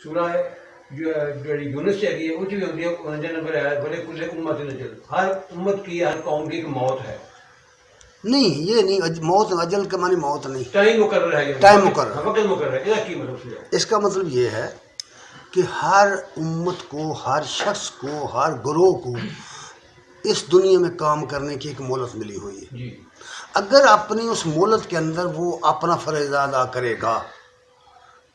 سورہ جڑی یونس چاہیے وہ بھی ہوتی ہے 49 نمبر ہے بڑے کل امت نجل، ہر امت کی ہر قوم کی ایک موت ہے. نہیں یہ نہیں موت اجل کے معنی موت نہیں، ٹائم مقرر ہے، ٹائم مقرر. وقت مقرر ہے. یہ کی مطلب ہے؟ اس کا مطلب یہ ہے کہ ہر امت کو، ہر شخص کو، ہر گروہ کو اس دنیا میں کام کرنے کی ایک مہلت ملی ہوئی ہے. جی اگر اپنی اس مہلت کے اندر وہ اپنا فریضہ ادا کرے گا،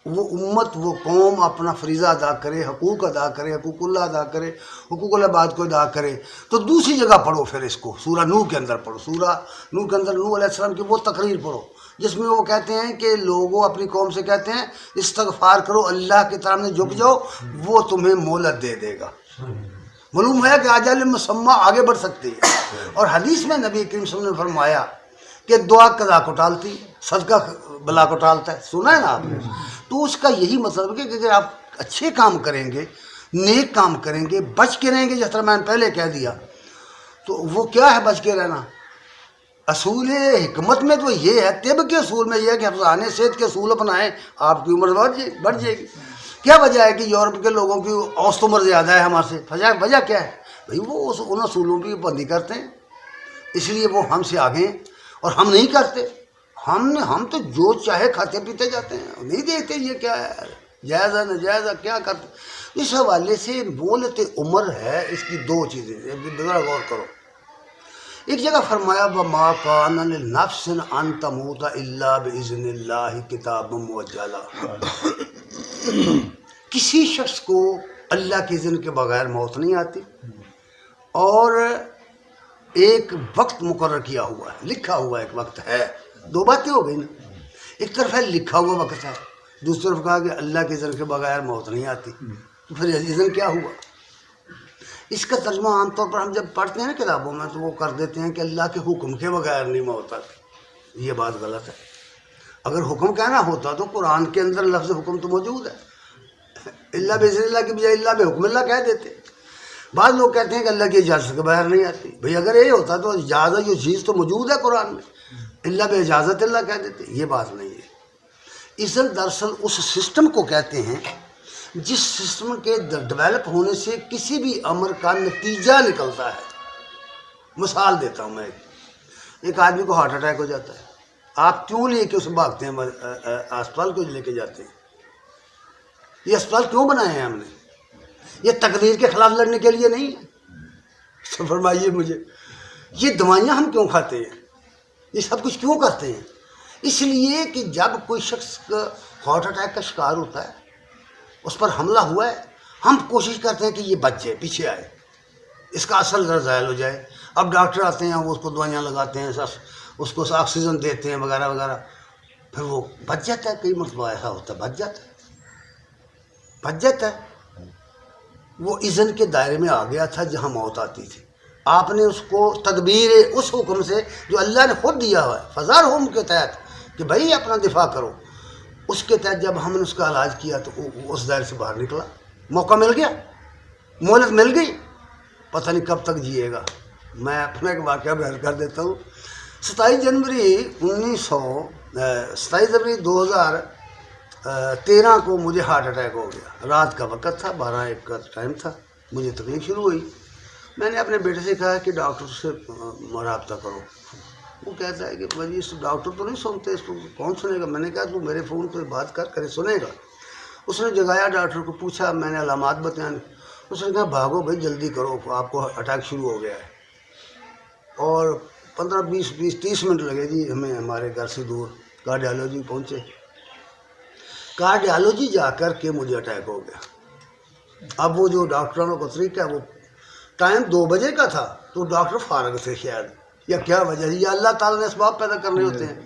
وہ امت، وہ قوم اپنا فریضہ ادا کرے، حقوق ادا کرے، حقوق اللہ ادا کرے، حقوق العباد کو ادا کرے، تو دوسری جگہ پڑھو پھر اس کو سورہ نوح کے اندر پڑھو. سورہ نوح کے اندر نوح علیہ السلام کی وہ تقریر پڑھو جس میں وہ کہتے ہیں کہ لوگوں اپنی قوم سے کہتے ہیں استغفار کرو، اللہ کی طرف میں جھک جاؤ، وہ تمہیں مہلت دے دے گا. معلوم ہے کہ اجل مسمى آگے بڑھ سکتی ہے. اور حدیث میں نبی کریم صلی اللہ علیہ وسلم نے فرمایا کہ دعا قضا کو ٹالتی، صدقہ بلا کو ٹالتا ہے. سنا ہے نا آپ نے؟ تو اس کا یہی مطلب ہے کہ اگر آپ اچھے کام کریں گے، نیک کام کریں گے، بچ کے رہیں گے، جس طرح میں نے پہلے کہہ دیا، تو وہ کیا ہے بچ کے رہنا؟ اصول حکمت میں تو یہ ہے، طب کے اصول میں یہ ہے کہ افزان صحت کے اصول اپنائیں، آپ کی عمر بڑھ جائے گی. کیا وجہ ہے کہ یورپ کے لوگوں کی اوسط عمر زیادہ ہے ہمارے سے؟ وجہ کیا ہے بھائی؟ وہ ان اصولوں کی پابندی کرتے ہیں، اس لیے وہ ہم سے آگے ہیں، اور ہم نہیں کرتے. ہم تو جو چاہے کھاتے پیتے جاتے ہیں، نہیں دیکھتے یہ کیا ہے، جائز ہے ناجائز ہے، کیا کرتے. اس حوالے سے مہلت عمر ہے، اس کی دو چیزیں ذرا غور کرو. ایک جگہ فرمایا وَمَا كَانَ لِنَفْسٍ أَن تَمُوتَ إِلَّا بِإِذْنِ اللَّهِ كِتَابًا مُّؤَجَّلًا. کسی شخص کو اللہ کے اذن کے بغیر موت نہیں آتی، اور ایک وقت مقرر کیا ہوا ہے، لکھا ہوا ایک وقت ہے. دو باتیں ہو گئی نا، ایک طرف ہے لکھا ہوا وقت ہے، دوسری طرف کہا کہ اللہ کے اذن کے بغیر موت نہیں آتی. تو پھر اذن کیا ہوا؟ اس کا ترجمہ عام طور پر ہم جب پڑھتے ہیں نا کتابوں میں تو وہ کر دیتے ہیں کہ اللہ کے حکم کے بغیر نہیں موت آتی. یہ بات غلط ہے. اگر حکم کہنا ہوتا تو قرآن کے اندر لفظ حکم تو موجود ہے، اللہ بِإِذْنِ اللہ کی بجائے اللہ بحکم اللہ کہہ دیتے. بعض لوگ کہتے ہیں کہ اللہ کی اجازت کے بغیر نہیں آتی. بھئی اگر یہ ہوتا تو اجازت جو چیز تو موجود ہے قرآن میں، اللہ بے اجازت اللہ کہہ دیتے. یہ بات نہیں ہے. اذن دراصل اس سسٹم کو کہتے ہیں جس سسٹم کے ڈیولپ ہونے سے کسی بھی امر کا نتیجہ نکلتا ہے. مثال دیتا ہوں میں، ایک آدمی کو ہارٹ اٹیک ہو جاتا ہے، آپ کیوں لے کے اسے بھاگتے ہیں اسپتال کو لے کے جاتے ہیں؟ یہ اسپتال کیوں بنائے ہیں ہم نے؟ یہ تقدیر کے خلاف لڑنے کے لیے نہیں ہے. تو فرمائیے مجھے، یہ دوائیاں ہم کیوں کھاتے ہیں؟ یہ سب کچھ کیوں کرتے ہیں؟ اس لیے کہ جب کوئی شخص ہارٹ اٹیک کا شکار ہوتا ہے، اس پر حملہ ہوا ہے، ہم کوشش کرتے ہیں کہ یہ بچ جائے، پیچھے آئے، اس کا اثر زائل ہو جائے. اب ڈاکٹر آتے ہیں، وہ اس کو دوائیاں لگاتے ہیں، اس کو آکسیجن دیتے ہیں وغیرہ وغیرہ، پھر وہ بچ جاتا ہے. کئی مرتبہ ایسا ہوتا ہے بچ جاتا ہے. وہ اذن کے دائرے میں آ گیا تھا جہاں موت آتی تھی. آپ نے اس کو تدبیر اس حکم سے جو اللہ نے خود دیا ہوا ہے فزارہم کے تحت کہ بھائی اپنا دفاع کرو، اس کے تحت جب ہم نے اس کا علاج کیا تو اس دائرے سے باہر نکلا، موقع مل گیا، مہلت مل گئی. پتہ نہیں کب تک جیے گا. میں اپنا ایک واقعہ بیان کر دیتا ہوں. 27 جنوری 2013 کو مجھے ہارٹ اٹیک ہو گیا. رات کا وقت تھا، 12-1 کا ٹائم تھا. مجھے تکلیف شروع ہوئی. میں نے اپنے بیٹے سے کہا کہ ڈاکٹر سے رابطہ کرو. وہ کہتا ہے کہ بھائی اس ڈاکٹر تو نہیں سنتے، اس کو کون سنے گا؟ میں نے کہا تو میرے فون پہ بات کرے سنے گا. اس نے جگایا، ڈاکٹر کو پوچھا، میں نے علامات بتانے. اس نے کہا بھاگو بھائی جلدی کرو، آپ کو اٹیک شروع ہو گیا ہے. اور 15-20-30 منٹ لگے جی ہمیں ہمارے گھر سے دور. کارڈیالوجی پہنچے. کارڈیالوجی جا کر کے مجھے اٹیک ہو گیا. اب وہ جو ڈاکٹروں کا طریقہ ہے، وہ ٹائم 2 بجے کا تھا تو ڈاکٹر فارغ تھے شاید، یا کیا وجہ ہے، یا اللہ تعالیٰ نے اسباب پیدا کرنے ہوتے ہیں.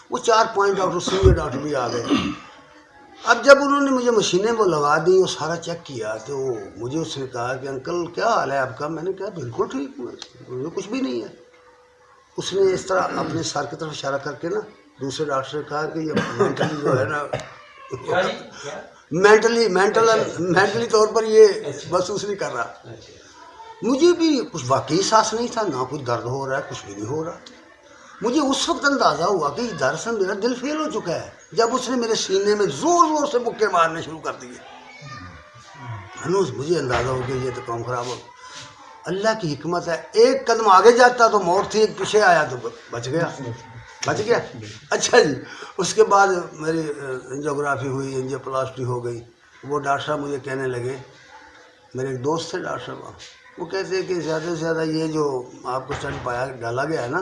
وہ 4-5 ڈاکٹر سینئر ڈاکٹر بھی آ گئے. اب جب انہوں نے مجھے مشینیں وہ لگا دی اور سارا چیک کیا تو مجھے اس نے کہا کہ انکل کیا حال ہے آپ کا؟ میں نے کہا بالکل ٹھیک ہوں، مجھے کچھ بھی نہیں ہے. اس نے اس طرح اپنے سر کی طرف اشارہ کر کے نا دوسرے ڈاکٹر سے کہا کہ یہ مینٹلی جو ہے نا مینٹلی طور پر یہ محسوس نہیں کر رہا. مجھے بھی کچھ واقعی احساس نہیں تھا، نہ کچھ درد ہو رہا ہے، کچھ بھی نہیں ہو رہا. مجھے اس وقت اندازہ ہوا کہ دراصل میرا دل فیل ہو چکا ہے جب اس نے میرے سینے میں زور زور سے مکے مارنے شروع کر دیے. ہنوز مجھے اندازہ ہو کہ یہ تو کام خراب ہو. اللہ کی حکمت ہے. ایک قدم آگے جاتا تو موت تھی, ایک پیچھے آیا تو بچ گیا. اچھا جی, اس کے بعد میری انجیوگرافی ہوئی, انجیوپلاسٹی ہو گئی. وہ ڈاکٹر صاحب مجھے کہنے لگے, میرے ایک دوست تھے ڈاکٹر صاحب, وہ کہتے ہیں کہ زیادہ سے زیادہ یہ جو آپ کو اسٹنٹ ڈالا گیا ہے نا,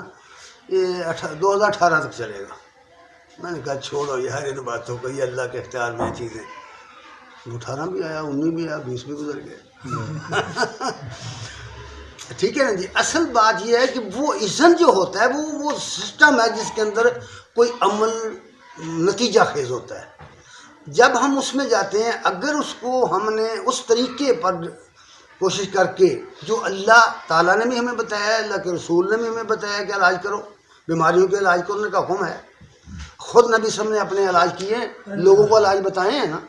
یہ 2018 تک چلے گا. میں نے کہا چھوڑو یار, یہ تو بات ہو گئی, اللہ کے اختیار میں چیزیں. 18 بھی آیا, 19 بھی آیا, 20 بھی گزر گئے. ٹھیک ہے نا جی. اصل بات یہ ہے کہ وہ اذن جو ہوتا ہے وہ سسٹم ہے جس کے اندر کوئی عمل نتیجہ خیز ہوتا ہے. جب ہم اس میں جاتے ہیں, اگر اس کو ہم نے اس طریقے پر کوشش کر کے جو اللہ تعالیٰ نے بھی ہمیں بتایا ہے, اللہ کے رسول نے بھی ہمیں بتایا ہے کہ علاج کرو, بیماریوں کے علاج کرنے کا حکم ہے. خود نبی صلی اللہ علیہ وسلم نے اپنے علاج کیے ہیں, لوگوں کو علاج بتائے ہیں نا.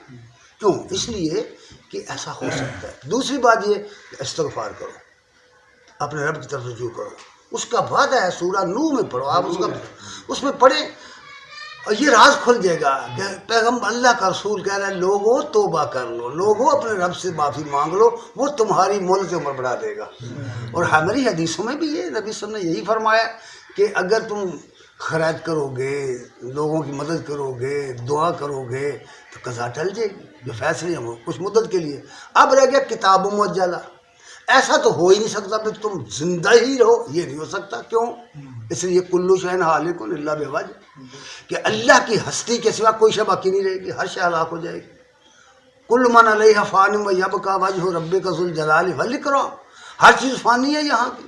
کیوں؟ اس لیے کہ ایسا ہو سکتا ہے. دوسری بات یہ کہ استغفار کرو, اپنے رب کی طرف رجوع کرو. اس کا وعدہ ہے, سورہ نوح میں پڑھو آپ, اس میں پڑھیں اور یہ راز کھل جائے گا کہ پیغمبر اللہ کا رسول کہہ رہا ہے لوگوں توبہ کر لو, لوگوں اپنے رب سے معافی مانگ لو, وہ تمہاری مہلت عمر بڑھا دے گا. اور ہماری حدیثوں میں بھی یہ نبی صلی اللہ علیہ وسلم نے یہی فرمایا کہ اگر تم خیرات کرو گے, لوگوں کی مدد کرو گے, دعا کرو گے تو قضا ٹل جائے گی. جو فیصلے ہیں وہ کچھ مدت کے لیے. اب رہ گیا کتاب مؤجلہ. ایسا تو ہو ہی نہیں سکتا کہ تم زندہ ہی رہو, یہ نہیں ہو سکتا. کیوں؟ اس لیے کلو شین ہالک الا بوجہ, کہ اللہ کی ہستی کے سوا کوئی شے باقی نہیں رہے گی, ہر شے ہلاک ہو جائے گی. کل من علیہا فان ویبقی وجہ ربک ذو الجلال والاکرام. ہر چیز فانی ہے یہاں کی,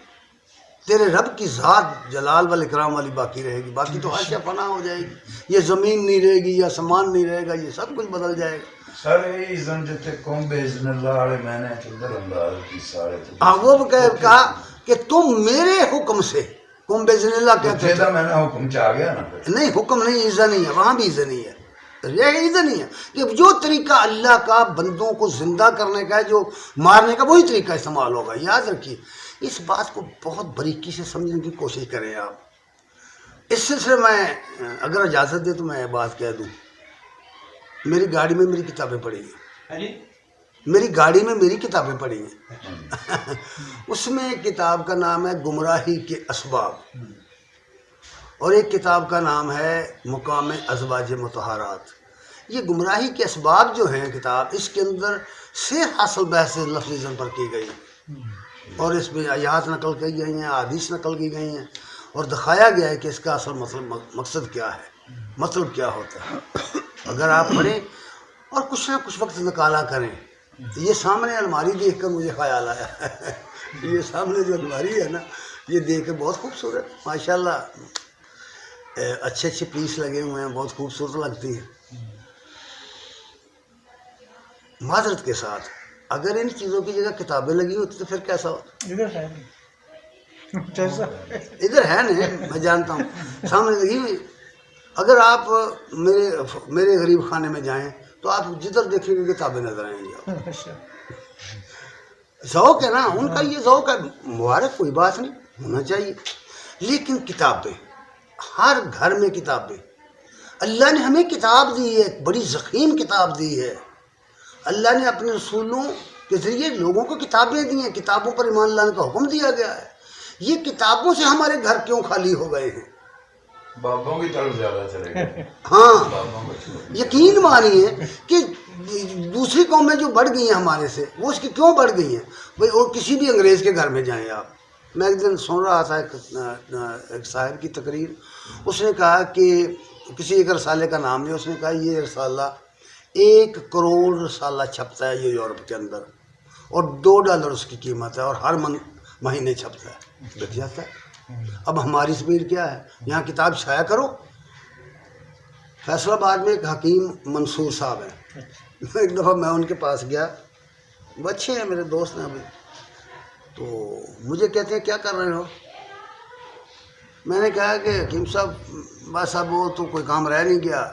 تیرے رب کی ذات جلال والاکرام والی باقی رہے گی. باقی تو ہر شے فنا ہو جائے گی. یہ زمین نہیں رہے گی, یا آسمان نہیں رہے گا, یہ سب کچھ بدل جائے گا. سر یہ ازن جتے کم بیزن اللہ والے میں نے چندر انداز کی سارے وہ کہا کہ تم میرے حکم سے, کم بیزن اللہ کہتے ہیں, میں نے حکم چاہ گیا نا. نہیں حکم نہیں, ایزا نہیں ہے, وہاں بھی ایزا نہیں ہے. یہ ایزا نہیں ہے کہ جو طریقہ اللہ کا بندوں کو زندہ کرنے کا ہے, جو مارنے کا, وہی طریقہ استعمال ہوگا. یاد رکھیے, اس بات کو بہت باریکی سے سمجھنے کی کوشش کریں آپ. اس سلسلے میں اگر اجازت دے تو میں بات کہہ دوں, میری گاڑی میں میری کتابیں پڑھی ہیں, میری گاڑی میں میری کتابیں پڑھی ہیں. اس میں ایک کتاب کا نام ہے گمراہی کے اسباب, اور ایک کتاب کا نام ہے مقام ازواج مطہرات. یہ گمراہی کے اسباب جو ہیں کتاب, اس کے اندر سے حاصل بحث لفظ ازن پر کی گئی, اور اس میں آیات نقل کی گئی ہیں, حدیث نقل کی گئی ہیں, اور دکھایا گیا ہے کہ اس کا اصل مقصد کیا ہے, مطلب کیا ہوتا ہے. اگر آپ پڑھیں اور کچھ نہ کچھ وقت نکالا کریں. یہ سامنے الماری دیکھ کر مجھے خیال آیا, یہ سامنے جو الماری ہے نا, یہ دیکھ کر بہت خوبصورت, ماشاءاللہ اچھے اچھے پیس لگے ہوئے ہیں, بہت خوبصورت لگتی ہے. معذرت کے ساتھ اگر ان چیزوں کی جگہ کتابیں لگی ہوتی تو پھر کیسا ہوتا؟ ادھر ہے نا, میں جانتا ہوں سامنے لگی ہوئی. اگر آپ میرے غریب خانے میں جائیں تو آپ جدھر دیکھیں گے کتابیں نظر آئیں گی. ذوق ہے نا ان کا, یہ ذوق ہے, مبارک, کوئی بات نہیں, ہونا چاہیے. لیکن کتابیں, ہر گھر میں کتابیں. اللہ نے ہمیں کتاب دی ہے, بڑی ضخیم کتاب دی ہے. اللہ نے اپنے رسولوں کے ذریعے لوگوں کو کتابیں دی ہیں, کتابوں پر ایمان لانے کا حکم دیا گیا ہے. یہ کتابوں سے ہمارے گھر کیوں خالی ہو گئے ہیں؟ بابوں کی طرف زیادہ چلے گئے. ہاں, یقین مانیے کہ دوسری قومیں جو بڑھ گئی ہیں ہمارے سے, وہ اس کی کیوں بڑھ گئی ہیں بھائی. اور کسی بھی انگریز کے گھر میں جائیں آپ, میں ایک دن سن رہا تھا ایک صاحب کی تقریر, اس نے کہا کہ کسی ایک رسالے کا نام لیا, اس نے کہا یہ رسالہ 1 کروڑ رسالہ چھپتا ہے یہ یورپ کے اندر, اور $2 اس کی قیمت ہے, اور ہر مہینے چھپتا ہے, بک جاتا ہے. اب ہماری سبیل کیا ہے, یہاں کتاب چھایا کرو. فیصل آباد میں ایک حکیم منصور صاحب ہیں, ایک دفعہ میں ان کے پاس گیا, وہ اچھے ہیں میرے دوست ہیں ابھی, تو مجھے کہتے ہیں کیا کر رہے ہو. میں نے کہا کہ حکیم صاحب بس اب وہ تو کوئی کام رہ نہیں گیا,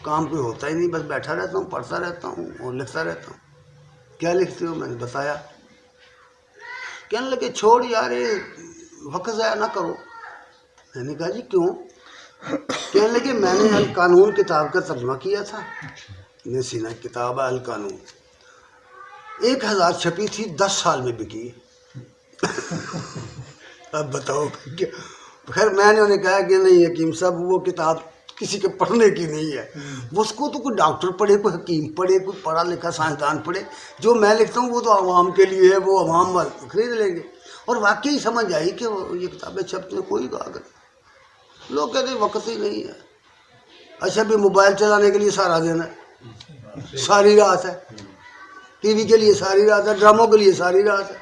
کام کوئی ہوتا ہی نہیں, بس بیٹھا رہتا ہوں, پڑھتا رہتا ہوں اور لکھتا رہتا ہوں. کیا لکھتے ہو؟ میں نے بتایا. کہنے لگے چھوڑ یار, وقت ضائع نہ کرو. میں نے کہا جی کیوں؟ کہنے لگے میں نے القانون کتاب کا ترجمہ کیا تھا, سینہ کتاب ہے القانون, 1000 چھپی تھی 10 سال میں بکی. اب بتاؤ کہ خیر میں نے انہیں کہا کہ نہیں حکیم صاحب وہ کتاب کسی کے پڑھنے کی نہیں ہے، اس کو تو کوئی ڈاکٹر پڑھے، کوئی حکیم پڑھے، کوئی پڑھا لکھا سائنسدان پڑھے. جو میں لکھتا ہوں وہ تو عوام کے لیے ہے، وہ عوام خرید لیں گے. اور واقعی سمجھ آئی کہ یہ کتابیں چھپتی ہیں کوئی کہا کر. لوگ کہتے ہیں وقت ہی نہیں ہے. اچھا بھی موبائل چلانے کے لیے سارا دن ہے، ساری رات ہے، ٹی وی کے لیے ساری رات ہے، ڈراموں کے لیے ساری رات ہے،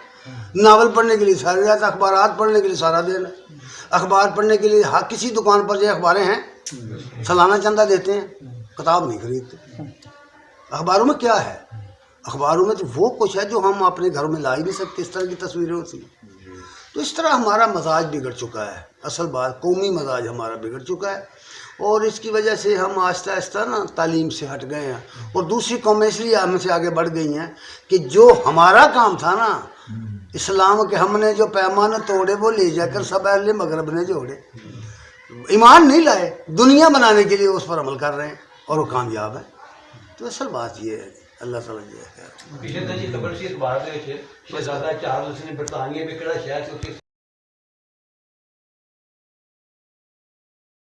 ناول پڑھنے کے لیے ساری رات، اخبارات پڑھنے کے لیے سارا دن ہے. اخبار پڑھنے کے لیے ہاں کسی دکان پر جو اخباریں ہیں سالانہ چندہ دیتے ہیں، کتاب نہیں خریدتے. اخباروں میں کیا ہے؟ اخباروں میں تو وہ کچھ ہے جو ہم اپنے گھروں میں لا ہی نہیں سکتے، اس طرح کی تصویریں ہوتی ہیں. تو اس طرح ہمارا مزاج بگڑ چکا ہے. اصل بات قومی مزاج ہمارا بگڑ چکا ہے، اور اس کی وجہ سے ہم آہستہ آہستہ نا تعلیم سے ہٹ گئے ہیں. اور دوسری قومیں اس لیے ہم سے آگے بڑھ گئی ہیں کہ جو ہمارا کام تھا نا اسلام کے، ہم نے جو پیمان توڑے وہ لے جا کر سب اہل مغرب نے جوڑے. ایمان نہیں لائے، دنیا بنانے کے لیے اس پر عمل کر رہے ہیں اور وہ کامیاب ہیں. تو اصل بات یہ ہے. اللہ تعالیٰ یہ ہے. پچھلے دن خبر سی اخبار شہزادہ چارلس نے برطانیہ میں کہڑا شہر سے